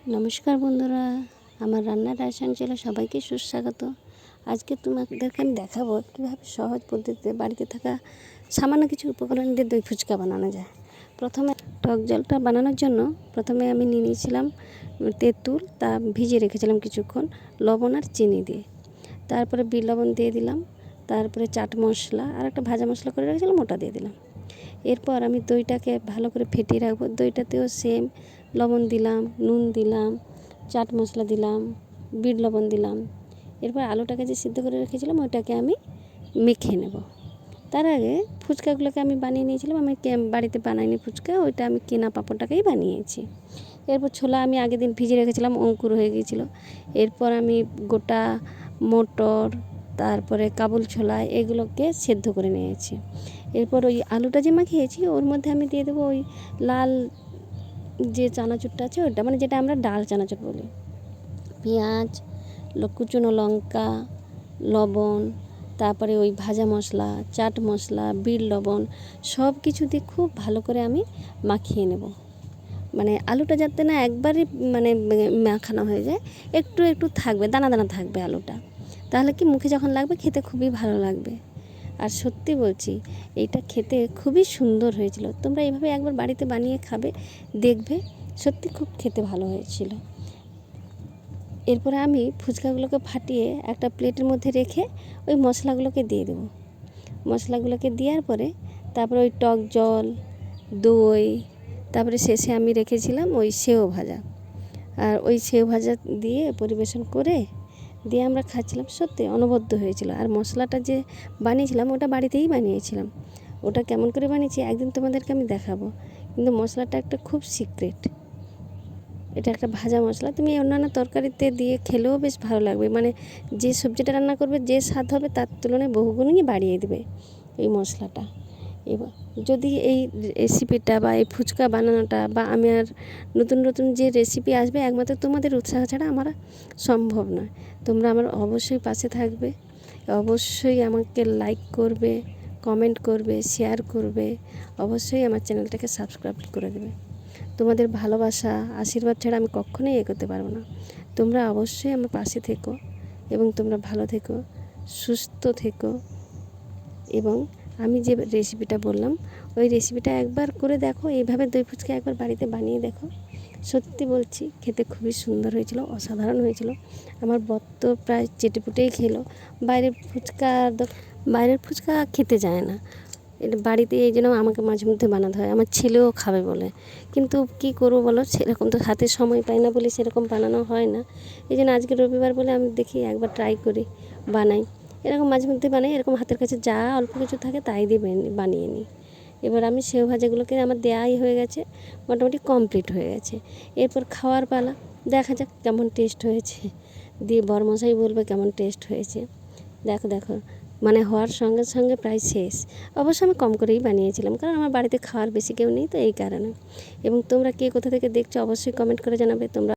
নমস্কার বন্ধুরা, আমার রান্নার রাসায়ন চ্যানেলে সবাইকে সুস্বাগত। আজকে তোমাদেরকে আমি দেখাবো কীভাবে সহজ পদ্ধতিতে বাড়িতে থাকা সামান্য কিছু উপকরণ দিয়ে দই ফুচকা বানানো যায়। প্রথমে টক জলটা বানানোর জন্য প্রথমে আমি নিয়ে নিয়েছিলাম তেঁতুল, তা ভিজিয়ে রেখেছিলাম কিছুক্ষণ লবণ আর চিনি দিয়ে। তারপরে বিট লবণ দিয়ে দিলাম, তারপরে চাট মশলা আর একটা ভাজা মশলা করে রেখেছিলাম ওটা দিয়ে দিলাম। এরপর আমি দইটাকে ভালো করে ফেটিয়ে রাখবো। দইটাতেও সেম লবণ দিলাম, নুন দিলাম, চাট মশলা দিলাম, বিট লবণ দিলাম। এরপর আলুটাকে যে সিদ্ধ করে রেখেছিলাম ওইটাকে আমি মেখে নেব। তার আগে ফুচকাগুলোকে আমি বানিয়ে নিয়েছিলাম। আমি বাড়িতে বানাইনি ফুচকা, ওইটা আমি কেনা পাঁপড়টাকেই বানিয়েছি। এরপর ছোলা আমি আগের দিন ভিজিয়ে রেখেছিলাম, অঙ্কুর হয়ে গিয়েছিলো। এরপর আমি গোটা মটর, তারপরে কাবুল ছোলা এগুলোকে সেদ্ধ করে নিয়েছি। এরপর ওই আলুটা যে মাখিয়েছি ওর মধ্যে আমি দিয়ে দেবো ওই লাল যে চানাচুরটা আছে ওটা, মানে যেটা আমরা ডাল চানাচুর বলি। পেঁয়াজ, কুচনো লঙ্কা, লবণ, তারপরে ওই ভাজা মশলা, চাট মশলা, বিট লবণ সব কিছু দিয়ে খুব ভালো করে আমি মাখিয়ে নেব। মানে আলুটা যাতে না একবারে মানে মাখানো হয়ে যায়, একটু একটু থাকবে, দানা দানা থাকবে আলুটা। তাহলে কি মুখে যখন লাগবে খেতে খুবই ভালো লাগবে। আর সত্যি বলছি, এইটা খেতে খুবই সুন্দর হয়েছিল। তোমরা এইভাবে একবার বাড়িতে বানিয়ে খাবে, দেখবে সত্যি খুব খেতে ভালো হয়েছিল। এরপরে আমি ফুচকাগুলোকে ফাটিয়ে একটা প্লেটের মধ্যে রেখে ওই মশলাগুলোকে দিয়ে দেবো। মশলাগুলোকে দেওয়ার পরে তারপরে ওই টক জল, দই, তারপরে শেষে আমি রেখেছিলাম ওই সেও ভাজা। আর ওই সেও ভাজা দিয়ে পরিবেশন করে দিয়ে আমরা খাচ্ছিলাম। সত্যি অনবদ্য হয়েছিল। আর মশলাটা যে বানিয়েছিলাম ওটা বাড়িতেই বানিয়েছিলাম। ওটা কেমন করে বানিয়েছি একদিন তোমাদেরকে আমি দেখাবো। কিন্তু মশলাটা একটা খুব সিক্রেট। এটা একটা ভাজা মশলা, তুমি অন্যান্য তরকারিতে দিয়ে খেলেও বেশ ভালো লাগবে। মানে যে সবজিটা রান্না করবে যে স্বাদ হবে তার তুলনায় বহুগুণই বাড়িয়ে দেবে এই মশলাটা। এবার যদি এই রেসিপিটা বা এই ফুচকা বানানোটা বা আমি আর নতুন নতুন যে রেসিপি আসবে একমাত্র তোমাদের উৎসাহ ছাড়া আমার সম্ভব নয়। তোমরা আমার অবশ্যই পাশে থাকবে, অবশ্যই আমাকে লাইক করবে, কমেন্ট করবে, শেয়ার করবে, অবশ্যই আমার চ্যানেলটাকে সাবস্ক্রাইব করে দেবে। তোমাদের ভালোবাসা আশীর্বাদ ছাড়া আমি কখনোই এগোতে পারবো না। তোমরা অবশ্যই আমার পাশে থেকো এবং তোমরা ভালো থেকো, সুস্থ থেকো। এবং আমি যে রেসিপিটা বললাম ওই রেসিপিটা একবার করে দেখো, এইভাবে দই ফুচকা একবার বাড়িতে বানিয়ে দেখো। সত্যি বলছি খেতে খুবই সুন্দর হয়েছিল, অসাধারণ হয়েছিল। আমার বর তো প্রায় চেটেপুটেই খেলো। বাইরের ফুচকা খেতে যায় না, এটা বাড়িতে এই জন্য আমাকে মাঝে মধ্যে বানাতে হয়। আমার ছেলেও খাবে বলে, কিন্তু কি করবো বলো, সেরকম তো হাতে সময় পাই না বলে সেরকম বানানো হয় না। এই জন্য আজকে রবিবার বলে আমি দেখি একবার ট্রাই করি, বানাই। এরকম মাঝে মধ্যে বানাই, এরকম হাতের কাছে যা অল্প কিছু থাকে তাই দিয়ে বানিয়ে নিই। এবার আমি সেও ভাজাগুলোকে আমার দেওয়াই হয়ে গেছে, মোটামুটি কমপ্লিট হয়ে গেছে। এরপর খাওয়ার পালা, দেখা যাক কেমন টেস্ট হয়েছে। দিয়ে বরমশাই বলবে কেমন টেস্ট হয়েছে। দেখো দেখো, মানে হওয়ার সঙ্গে সঙ্গে প্রায় শেষ। অবশ্য আমি কম করেই বানিয়েছিলাম, কারণ আমার বাড়িতে খাওয়ার বেশি কেউ নেই তো এই কারণে। এবং তোমরা কে কোথা থেকে দেখছো অবশ্যই কমেন্ট করে জানাবে। তোমরা